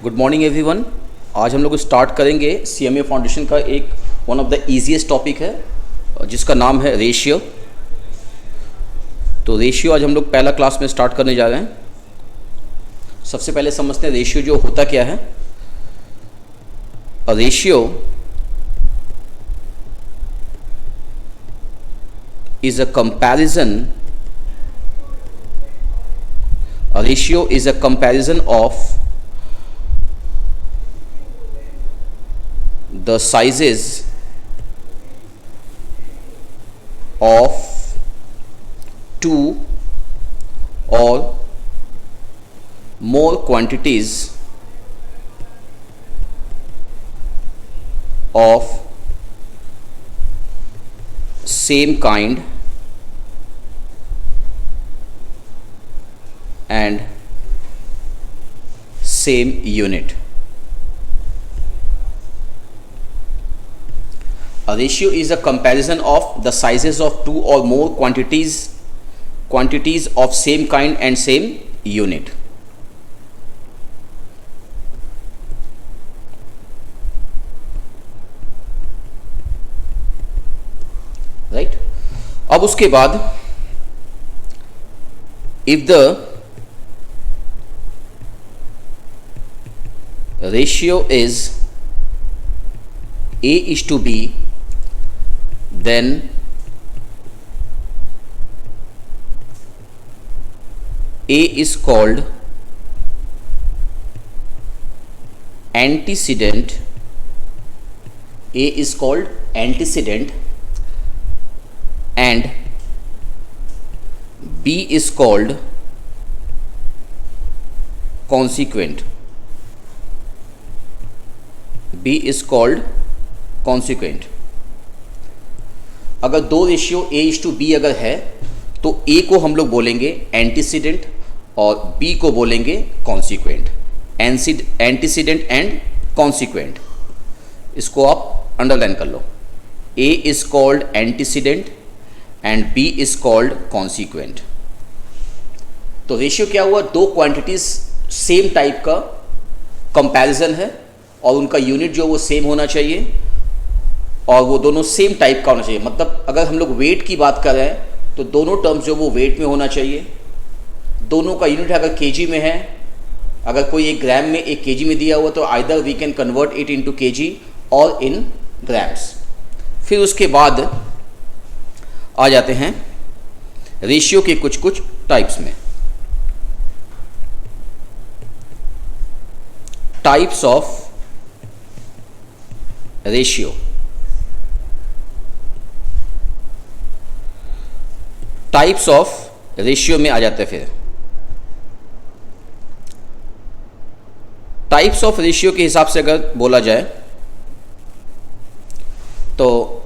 Good morning everyone. आज हम लोग स्टार्ट करेंगे सीएमए फाउंडेशन का एक one of the easiest topic है जिसका नाम है रेशियो। तो रेशियो आज हम लोग पहला क्लास में स्टार्ट करने जा रहे हैं। सबसे पहले समझते हैं रेशियो जो होता क्या है। A ratio is a comparison of the sizes of two or more quantities of same kind and same unit. A ratio is a comparison of the sizes of two or more quantities of same kind and same unit. Right? अब उसके बाद if the ratio is A is to B, then A is called antecedent. A is called antecedent and B is called consequent. B is called consequent. अगर दो ratio A is to B अगर है तो A को हम लोग बोलेंगे antecedent और B को बोलेंगे कॉन्सिक्वेंट। एंटीसीडेंट एंड कॉन्सिक्वेंट, इसको आप अंडरलाइन कर लो। A is called antecedent and B is called consequent. तो रेशियो क्या हुआ, दो क्वांटिटीज सेम टाइप का कंपैरिजन है और उनका यूनिट जो वो सेम होना चाहिए और वो दोनों सेम टाइप का होना चाहिए। मतलब अगर हम लोग वेट की बात कर रहे हैं तो दोनों टर्म्स जो वो वेट में होना चाहिए। दोनों का यूनिट अगर केजी में है, अगर कोई एक ग्राम में एक केजी में दिया हुआ तो either we can convert it into kg और इन ग्राम्स। फिर उसके बाद आ जाते हैं रेशियो के कुछ कुछ टाइप्स में। Types of ratio. Types of ratio में आ जाते हैं। फिर टाइप्स ऑफ रेशियो के हिसाब से अगर बोला जाए तो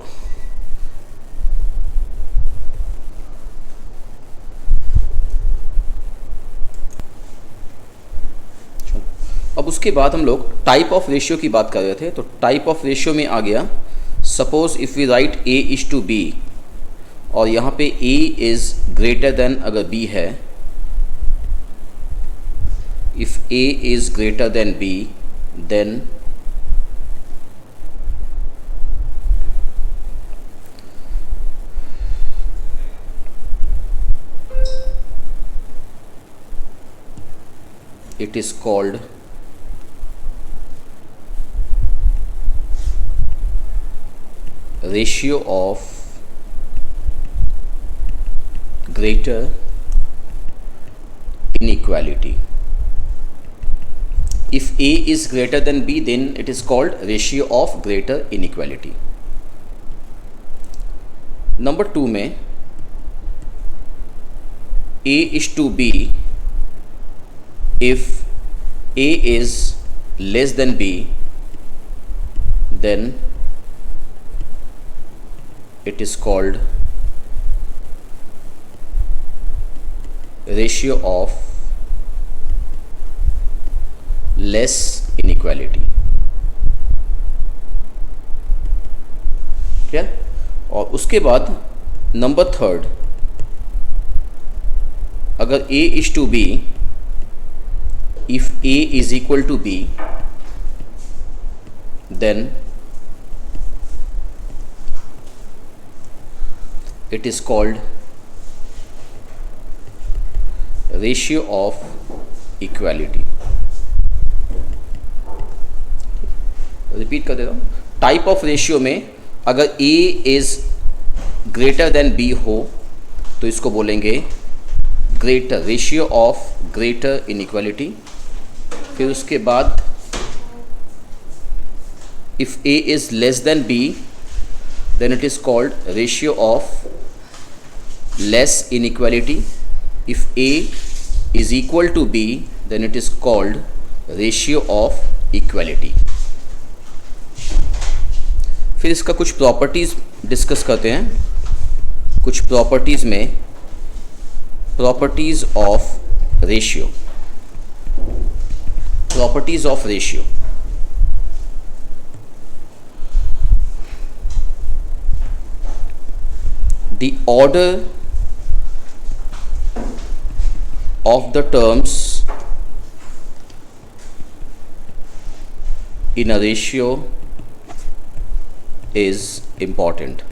अब उसके बाद हम लोग टाइप ऑफ रेशियो की बात कर रहे थे। तो टाइप ऑफ रेशियो में आ गया, suppose if we write A is to B और यहाँ पे A इज ग्रेटर देन अगर B है, if A is greater than B then it is called ratio of greater inequality. If A is greater than B, then it is called ratio of greater inequality. Number 2 में A is to B, if A is less than B, then it is called ratio of less inequality. क्या? और उसके बाद number 3, अगर A is to B if A is equal to B, then it is called ratio of equality. Repeat कर देता हूँ. Type of ratio में अगर A is greater than B हो तो इसको बोलेंगे greater, ratio of greater inequality. फिर उसके बाद if A is less than B then it is called ratio of less inequality. If A is equal to B then it is called ratio of equality. फिर इसका कुछ properties discuss करते हैं. कुछ properties में properties of ratio. Properties of ratio. The order of the terms in a ratio is important.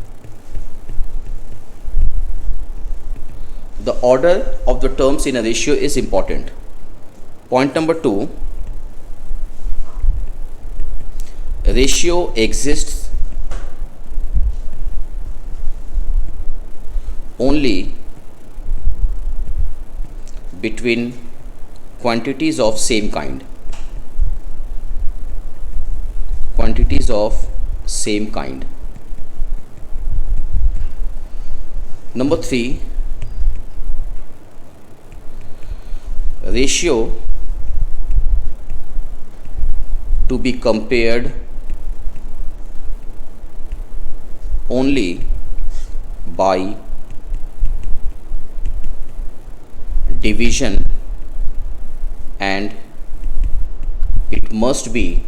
The order of the terms in a ratio is important. Point number 2, ratio exists only between quantities of same kind. Quantities of same kind. Number 3, ratio to be compared only by division, and it must be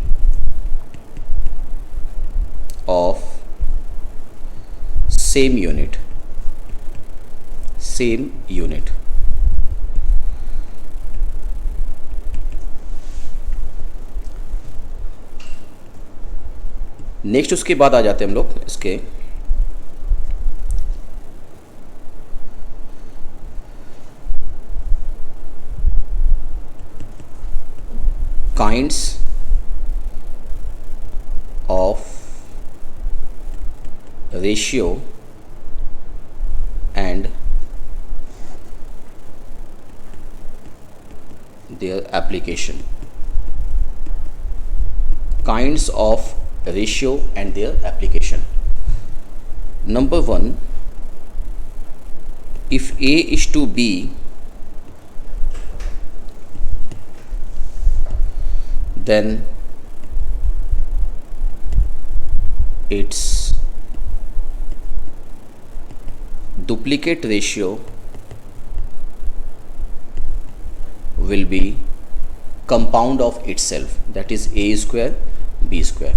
of same unit. Same unit. Next उसके बाद आ जाते हैं हम लोग इसके kinds of ratio and their application. Kinds of ratio and their application. Number 1, if A is to B, then its duplicate ratio will be compound of itself, that is A square B square.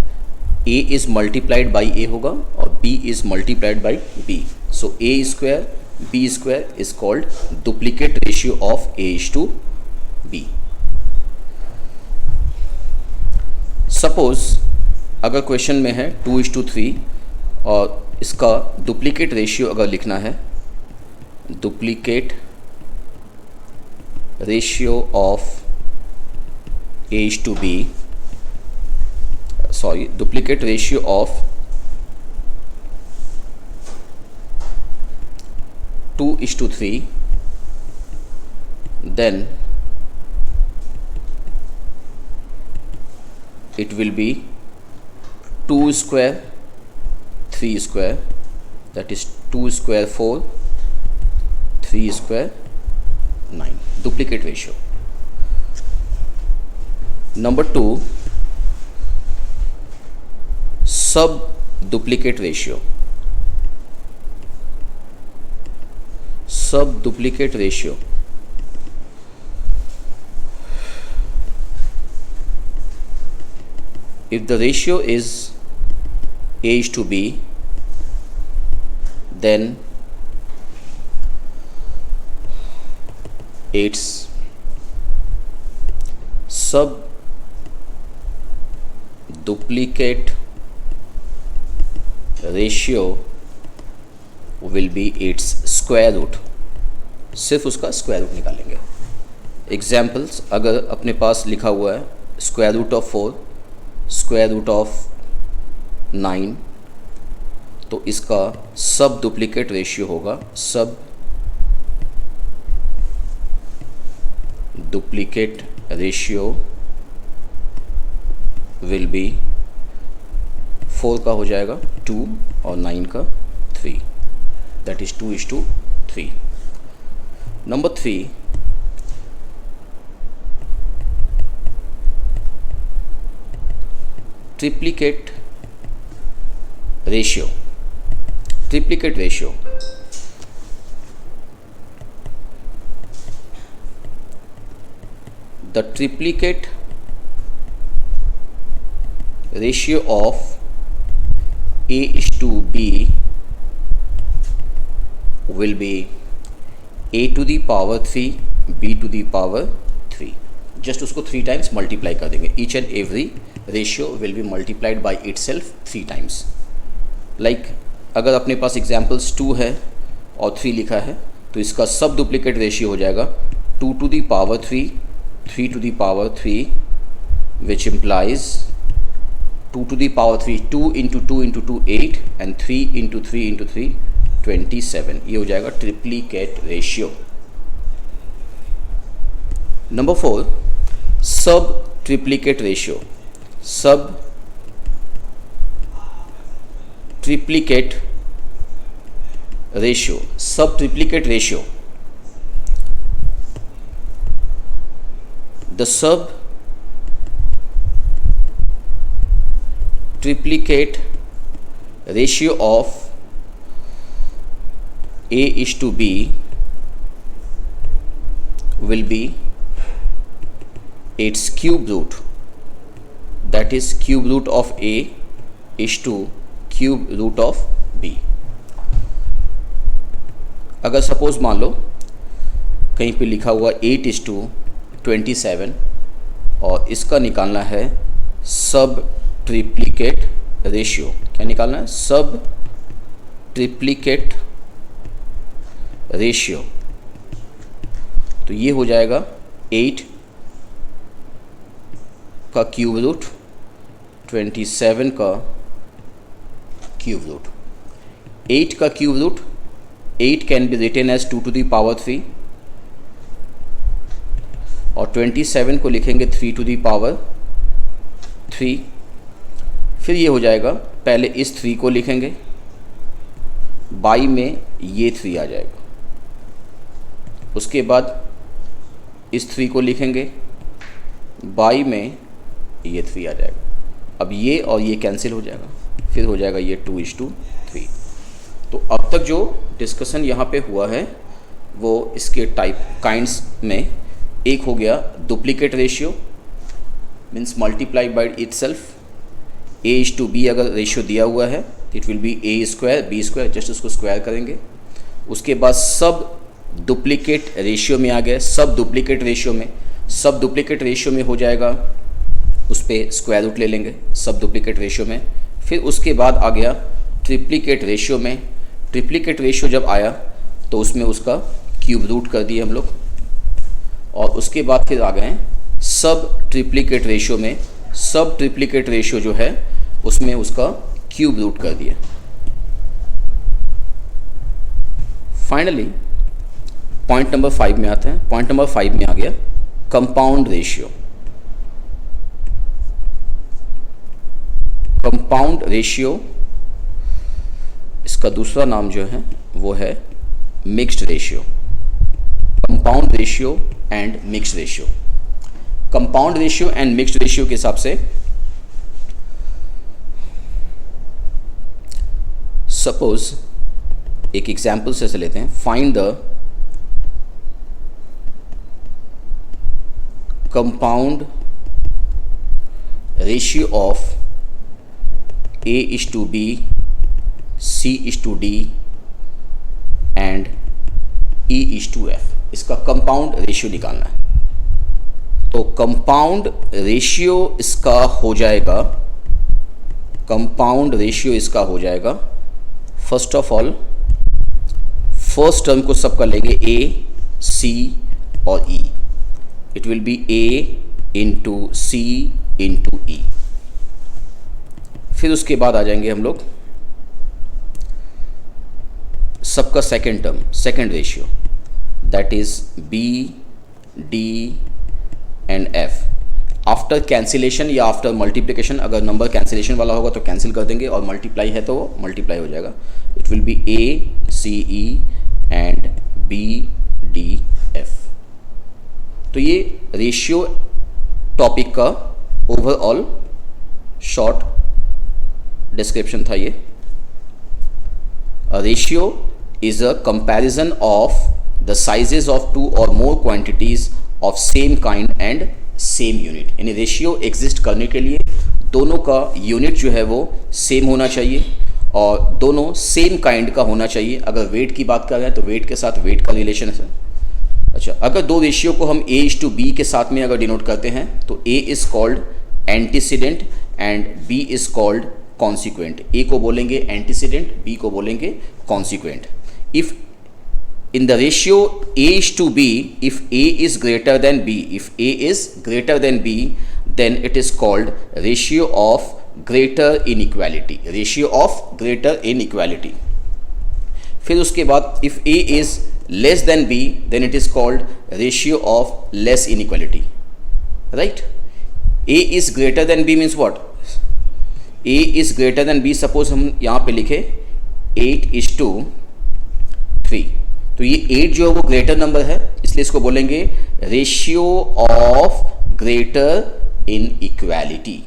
A is multiplied by A होगा और B is multiplied by B. So A square B square is called duplicate ratio of A is to B. Suppose अगर question में है 2:3 और इसका duplicate ratio अगर लिखना है, duplicate ratio of A is to B, sorry duplicate ratio of 2:3, then it will be 2 square 3 square, that is 2 square 4, 3 square 9, duplicate ratio. Number 2, sub duplicate ratio. Sub duplicate ratio. If the ratio is A is to B, then its सब duplicate ratio will be its square root, सिर्फ उसका square root निकालेंगे। Examples, अगर अपने पास लिखा हुआ है square root of 4, square root of 9, तो इसका सब डुप्लीकेट रेशियो होगा, सब डुप्लीकेट रेशियो विल बी 4 का हो जाएगा 2 और 9 का 3, that is 2:3। Number 3, triplicate ratio. Triplicate ratio, the triplicate ratio of A is to B will be A to the power 3, B to the power 3। Just उसको 3 times multiply कर देंगे। Each and every ratio will B multiplied by it self 3 times. Like अगर अपने पास examples 2 है और 3 लिखा है, तो इसका सब डुप्लीकेट रेशियो हो जाएगा 2 to the power 3, 3 to the power 3, which implies 2 to the power 3, 2 into 2 into 2 8 and 3 into 3 into 3 27। ये हो जाएगा ट्रिप्लिकेट रेशियो। नंबर 4, सब ट्रिप्लिकेट रेशियो। सब ट्रिप्लिकेट रेशियो, सब triplicate ratio, the sub triplicate ratio of A is to B will be its cube root, that is cube root of A is to cube root of B। अगर suppose मान लो कहीं पे लिखा हुआ 8:27 और इसका निकालना है सब ट्रिप्लिकेट रेशियो। क्या निकालना है? सब ट्रिप्लिकेट रेशियो। तो ये हो जाएगा 8 का क्यूब रूट, 27 का क्यूब रूट। 8 का cube root, 8 can be written as 2 to the power 3 और 27 को लिखेंगे 3 to the power 3। फिर ये हो जाएगा, पहले इस 3 को लिखेंगे, बाई में ये 3 आ जाएगा, उसके बाद इस 3 को लिखेंगे, बाई में ये 3 आ जाएगा। अब ये और ये कैंसिल हो जाएगा, फिर हो जाएगा ये 2:3। तो अब तक जो डिस्कशन यहाँ पे हुआ है वो इसके काइंड्स में एक हो गया duplicate ratio, means multiply by it self. A is to B अगर रेशियो दिया हुआ है it will B A square B square, just उसको स्क्वायर करेंगे। उसके बाद सब डुप्लीकेट रेशियो में आ गए, सब डुप्लीकेट रेशियो में, सब डुप्लीकेट रेशियो में हो जाएगा, उस पर स्क्वायर रूट ले लेंगे सब डुप्लीकेट रेशियो में। फिर उसके बाद आ गया ट्रिप्लिकेट रेशियो में। ट्रिप्लिकेट रेशियो जब आया तो उसमें उसका क्यूब रूट कर दिए हम लोग, और उसके बाद फिर आ गए सब ट्रिप्लिकेट रेशियो में। सब ट्रिप्लिकेट रेशियो जो है उसमें उसका क्यूब रूट कर दिया। फाइनली पॉइंट नंबर 5 में आते हैं। पॉइंट नंबर 5 में आ गया कंपाउंड रेशियो। कंपाउंड रेशियो, इसका दूसरा नाम जो है वो है mixed ratio. Compound ratio and mixed ratio. Compound ratio and mixed ratio के हिसाब से सपोज एक एग्जाम्पल से लेते हैं। Find the compound ratio of A is to B, C is to D and E is to F। इसका compound ratio निकालना है। तो कंपाउंड रेशियो इसका हो जाएगा, कंपाउंड रेशियो इसका हो जाएगा, first of all first term को सब कर लेंगे ए, सी और E. It will be A into C into E. फिर उसके बाद आ जाएंगे हम लोग सबका second term, second ratio, that is B, D and F. After cancellation या आफ्टर मल्टीप्लिकेशन, अगर नंबर कैंसिलेशन वाला होगा तो कैंसिल कर देंगे और मल्टीप्लाई है तो वो मल्टीप्लाई हो जाएगा. It will be A, C, E and B, D, F. तो ये रेशियो टॉपिक का ओवरऑल शॉर्ट डिस्क्रिप्शन था. ये ratio is a comparison of the sizes of two or more quantities of same kind and same unit. यानी ratio exist करने के लिए दोनों का यूनिट जो है वो सेम होना चाहिए और दोनों सेम काइंड का होना चाहिए. अगर वेट की बात कर रहे हैं तो वेट के साथ वेट का रिलेशन है. अच्छा, अगर दो रेशियो को हम A:B के साथ में अगर डिनोट करते हैं तो A is called antecedent and B is called consequent. A को बोलेंगे एंटीसीडेंट, B को बोलेंगे consequent. If in the ratio A:B, if A is greater than B, if A is greater than B, then it is called ratio of greater inequality. Ratio of greater inequality. फिर उसके बाद if A is less than B, then it is called ratio of less inequality. Right? A is greater than B means what? A is greater than B. Suppose हम यहाँ पे लिखे 8:3. तो ये 8 जो है वो ग्रेटर नंबर है, इसलिए इसको बोलेंगे रेशियो ऑफ ग्रेटर इनइक्वालिटी.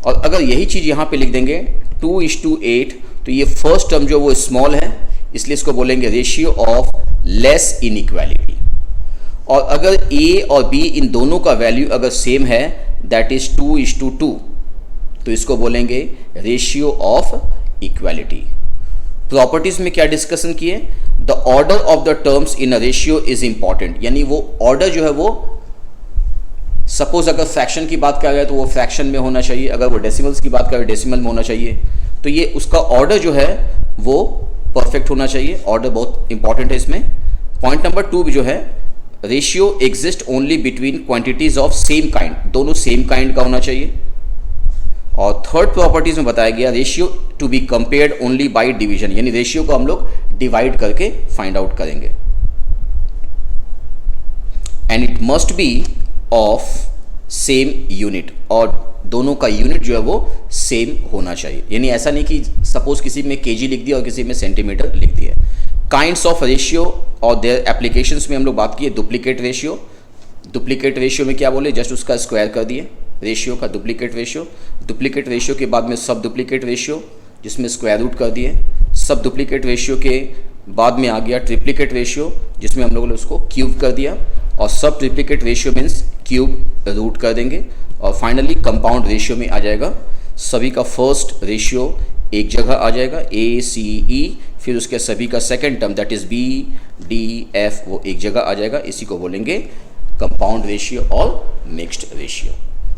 और अगर यही चीज़ यहाँ पे लिख देंगे 2:8, तो ये फर्स्ट टर्म जो वो स्मॉल है, इसलिए इसको बोलेंगे रेशियो ऑफ लेस इनइक्वालिटी. और अगर A और B इन दोनों का वैल्यू अगर सेम है, दैट इज 2:2, तो इसको बोलेंगे रेशियो ऑफ इक्वालिटी. प्रॉपर्टीज में क्या डिस्कशन किए? The order of the terms in a ratio is important. यानी वो ऑर्डर जो है वो, सपोज अगर फ्रैक्शन की बात कर रहे हैं तो वो फ्रैक्शन में होना चाहिए, अगर वो डेसिमल्स की बात कर रहे हैं डेसिमल में होना चाहिए. तो ये उसका ऑर्डर जो है वो परफेक्ट होना चाहिए. ऑर्डर बहुत इंपॉर्टेंट है इसमें. पॉइंट नंबर 2 भी जो है, ratio exist only between quantities of same kind. दोनों सेम काइंड का होना चाहिए. और थर्ड प्रॉपर्टीज में बताया गया ratio to be compared only by division. यानी रेशियो को हम लोग डिवाइड करके फाइंड आउट करेंगे. And it must be of same unit. और दोनों का यूनिट जो है वो सेम होना चाहिए. यानी ऐसा नहीं कि सपोज किसी में केजी लिख दिया और किसी में सेंटीमीटर लिख दिया. काइंड्स ऑफ रेशियो और देयर एप्लीकेशंस में हम लोग बात किए डुप्लीकेट रेशियो. डुप्लीकेट रेशियो में क्या बोले, जस्ट उसका स्क्वायर कर दिए रेशियो का, डुप्लीकेट रेशियो. डुप्लीकेट रेशियो के बाद में सब डुप्लीकेट रेशियो, जिसमें स्क्वायर रूट कर दिए. सब डुप्लीकेट रेशियो के बाद में आ गया ट्रिप्लीकेट रेशियो, जिसमें हम लोगों ने उसको क्यूब कर दिया. और सब triplicate ratio means cube root कर देंगे. और फाइनली कंपाउंड रेशियो में आ जाएगा, सभी का फर्स्ट रेशियो एक जगह आ जाएगा ACE. फिर उसके सभी का second term that is BDF वो एक जगह आ जाएगा. इसी को बोलेंगे कंपाउंड रेशियो और मिक्स्ड रेशियो.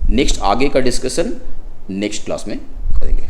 नेक्स्ट आगे का डिस्कशन नेक्स्ट क्लास में करेंगे.